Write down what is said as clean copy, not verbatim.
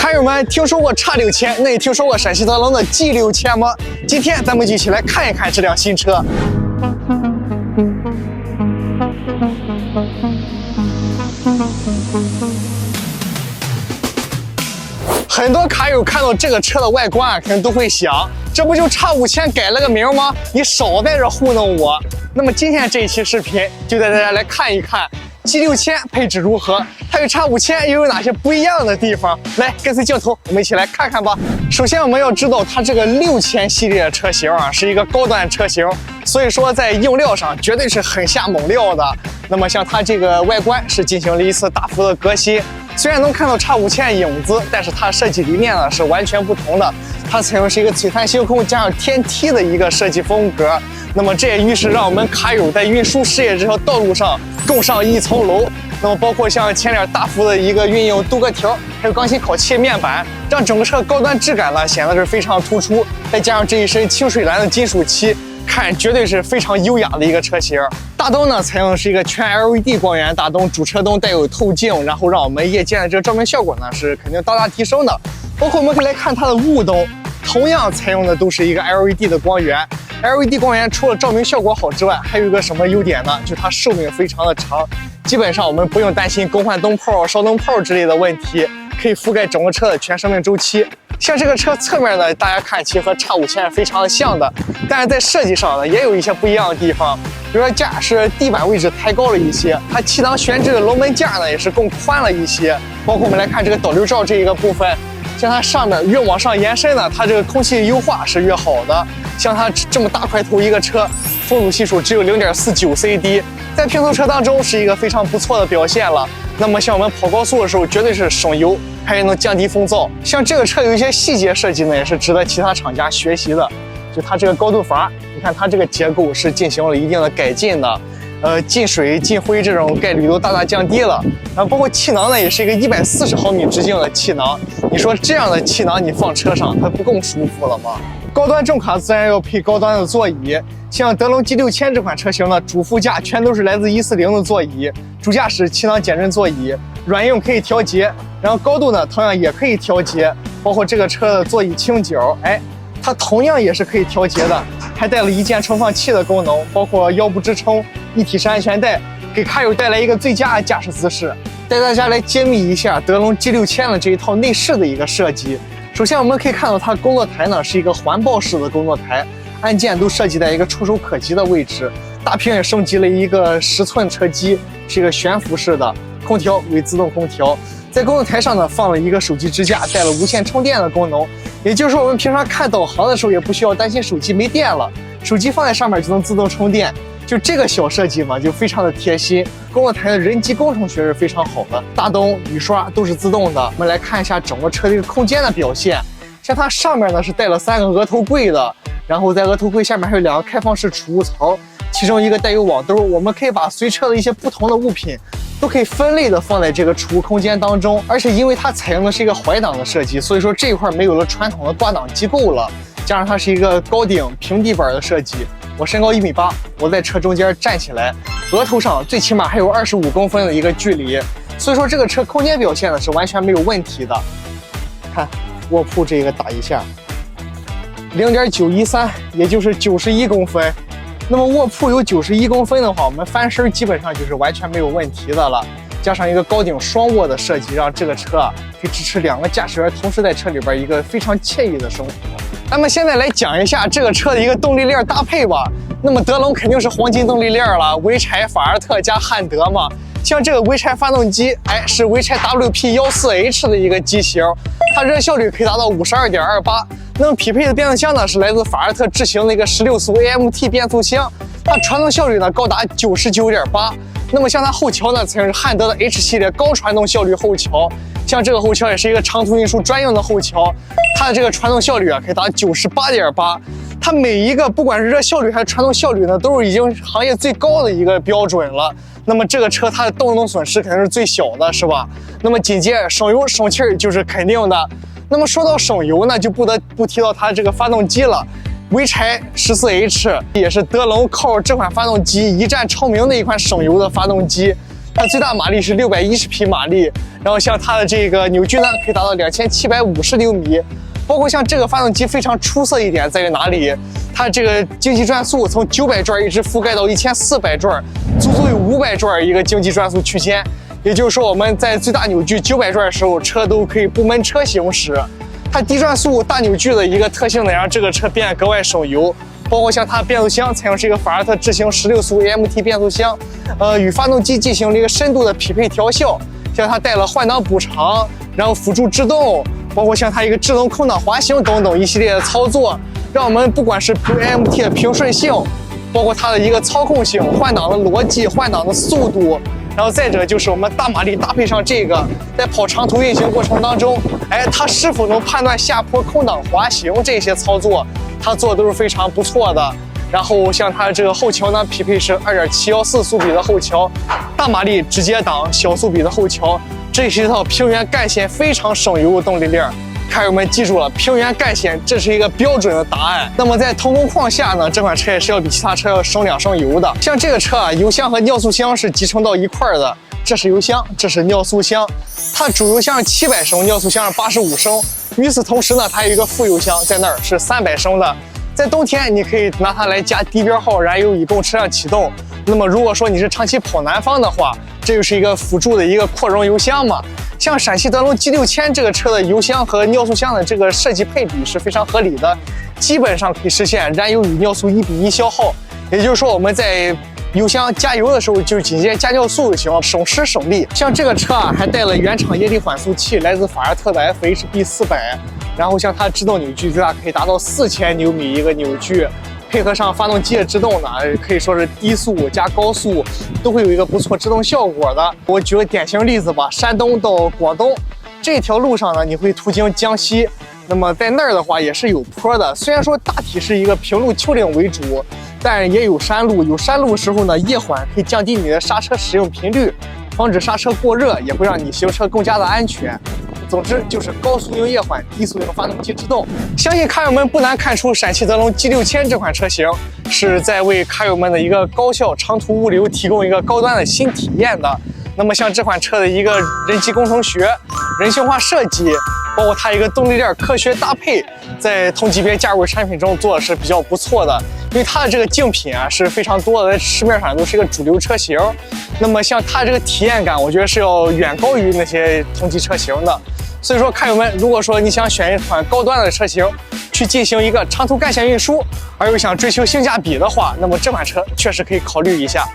卡友们，听说过X6000，那你听说过陕西德龙的G6000吗？今天咱们就一起来看一看这辆新车。很多卡友看到这个车的外观啊，肯定都会想，这不就X5000改了个名吗？你少在这糊弄我。那么今天这一期视频就带大家来看一看 G6000配置如何，它与X5000又有哪些不一样的地方？来，跟随镜头，我们一起来看看吧。首先我们要知道，它这个6000系列的车型啊，是一个高端车型，所以说在用料上绝对是很下猛料的。那么像它这个外观是进行了一次大幅的革新。虽然能看到X5000影子，但是它设计理念呢是完全不同的。它采用是一个璀璨星空加上天梯的一个设计风格。那么这也预示让我们卡友在运输事业这条道路上更上一层楼。那么包括像前脸大幅的一个运用镀铬条，还有钢琴烤漆面板，让整个车高端质感呢显得是非常突出。再加上这一身清水蓝的金属漆，看绝对是非常优雅的一个车型。大灯呢采用的是一个全 LED 光源大灯，主车灯带有透镜，然后让我们夜间的这个照明效果呢是肯定大大提升的。包括我们可以来看它的雾灯，同样采用的都是一个 LED 的光源。LED 光源除了照明效果好之外，还有一个什么优点呢？就是它寿命非常的长，基本上我们不用担心更换灯泡、烧灯泡之类的问题，可以覆盖整个车的全生命周期。像这个车侧面呢，大家看其实和X5000是非常的像的，但是在设计上呢也有一些不一样的地方。比如说驾驶地板位置抬高了一些，它气囊悬置的龙门架呢也是更宽了一些。包括我们来看这个导流罩这一个部分，像它上面越往上延伸呢，它这个空气优化是越好的。像它这么大块头一个车，风阻系数只有0.49 CD， 在平头车当中是一个非常不错的表现了。那么像我们跑高速的时候，绝对是省油，还能降低风噪。像这个车有一些细节设计呢，也是值得其他厂家学习的。就它这个高度阀，你看它这个结构是进行了一定的改进的。进水、进灰这种概率都大大降低了。然后包括气囊呢，也是一个140毫米直径的气囊。你说这样的气囊你放车上，它不更舒服了吗？高端重卡自然要配高端的座椅，像德龙G6000这款车型呢，主副驾全都是来自140的座椅，主驾驶气囊减震座椅，软硬可以调节，然后高度呢同样也可以调节，包括这个车的座椅倾角，它同样也是可以调节的，还带了一键盛放器的功能，包括腰部支撑、一体式安全带，给卡友带来一个最佳的驾驶姿势。带大家来揭秘一下德龙G6000的这一套内饰的一个设计。首先我们可以看到它工作台呢是一个环抱式的工作台，按键都设计在一个触手可及的位置，大屏也升级了一个10寸车机，是一个悬浮式的，空调为自动空调。在工作台上呢放了一个手机支架，带了无线充电的功能，也就是说我们平常看导航的时候也不需要担心手机没电了，手机放在上面就能自动充电。就这个小设计嘛，就非常的贴心。工作台的人机工程学是非常好的，大灯、雨刷都是自动的。我们来看一下整个车的一个空间的表现，像它上面呢是带了3个额头柜的，然后在额头柜下面还有2个开放式储物槽，其中一个带有网兜，我们可以把随车的一些不同的物品都可以分类的放在这个储物空间当中。而且因为它采用的是一个怀档的设计，所以说这一块没有了传统的挂档机构了，加上它是一个高顶平地板的设计。我身高1.8米，我在车中间站起来，额头上最起码还有25公分的一个距离，所以说这个车空间表现呢是完全没有问题的。看卧铺这个打一下，0.913，也就是91公分。那么卧铺有91公分的话，我们翻身基本上就是完全没有问题的了。加上一个高顶双卧的设计，让这个车可以支持2个驾驶员同时在车里边一个非常惬意的生活。咱们现在来讲一下这个车的一个动力链搭配吧。那么德龙肯定是黄金动力链了，潍柴、法尔特加汉德嘛。像这个潍柴发动机，是潍柴 WP14H 的一个机型，它热效率可以达到52.28。那么匹配的变速箱呢是来自法尔特智行的一个16速 AMT 变速箱，它传动效率呢高达99.8。那么像它后桥呢采用是汉德的 H 系列高传动效率后桥，像这个后桥也是一个长途运输专用的后桥，它的这个传动效率可以达98.8。它每一个不管是热效率还是传动效率呢，都是已经行业最高的一个标准了。那么这个车它的动能损失肯定是最小的，是吧？那么紧接着省油省气儿就是肯定的。那么说到省油呢，就不得不提到它这个发动机了。潍柴 14H 也是德龙靠这款发动机一战成名的一款省油的发动机。它最大马力是610匹马力，然后像它的这个扭矩呢，可以达到2750牛米。包括像这个发动机非常出色一点在于哪里？它这个经济转速从900转一直覆盖到1400转，足足有500转一个经济转速区间。也就是说，我们在最大扭矩900转的时候，车都可以不闷车行驶。它低转速、大扭矩的一个特性呢，让这个车变得格外省油。包括像它变速箱采用是一个法拉特智行16速 AMT 变速箱，与发动机进行了一个深度的匹配调校。像它带了换挡补偿，然后辅助制动，包括像它一个智能空挡滑行等等一系列的操作，让我们不管是 AMT 的平顺性，包括它的一个操控性、换挡的逻辑、换挡的速度，然后再者就是我们大马力搭配上这个，在跑长途运行过程当中，它是否能判断下坡空挡滑行这些操作，它做的都是非常不错的。然后像它这个后桥呢，匹配是2.714速比的后桥，大马力直接挡小速比的后桥，这是一套平原干线非常省油的动力链。卡友们记住了，平原干线这是一个标准的答案。那么在同工况下呢，这款车也是要比其他车要省2升油的。像这个车啊，油箱和尿素箱是集成到一块儿的，这是油箱，这是尿素箱。它主油箱是700升，尿素箱是85升。与此同时呢，它有一个副油箱在那儿是300升的。在冬天，你可以拿它来加低标号燃油以供车辆启动。那么如果说你是长期跑南方的话，这就是一个辅助的一个扩容油箱嘛。像陕西德龙 G6000这个车的油箱和尿素箱的这个设计配比是非常合理的，基本上可以实现燃油与尿素1:1消耗。也就是说，我们在油箱加油的时候就紧接加尿素就行，省时省力。像这个车啊，还带了原厂液力缓速器，来自法拉特的 FHB400。然后像它制动扭矩最大可以达到4000牛米一个扭矩，配合上发动机的制动呢，可以说是低速加高速都会有一个不错制动效果的。我举个典型例子吧，山东到广东这条路上呢，你会途经江西，那么在那儿的话也是有坡的。虽然说大体是一个平路丘陵为主，但也有山路。有山路的时候呢，液缓可以降低你的刹车使用频率，防止刹车过热，也会让你行车更加的安全。总之就是高速用液缓，低速用发动机制动。相信卡友们不难看出，陕西德龙 G6000这款车型是在为卡友们的一个高效长途物流提供一个高端的新体验的。那么像这款车的一个人机工程学、人性化设计，包括它一个动力链科学搭配，在同级别价位产品中做的是比较不错的。因为它的这个竞品啊是非常多的，在市面上都是一个主流车型。那么像它这个体验感，我觉得是要远高于那些同级车型的。所以说，卡友们，如果说你想选一款高端的车型去进行一个长途干线运输，而又想追求性价比的话，那么这款车确实可以考虑一下。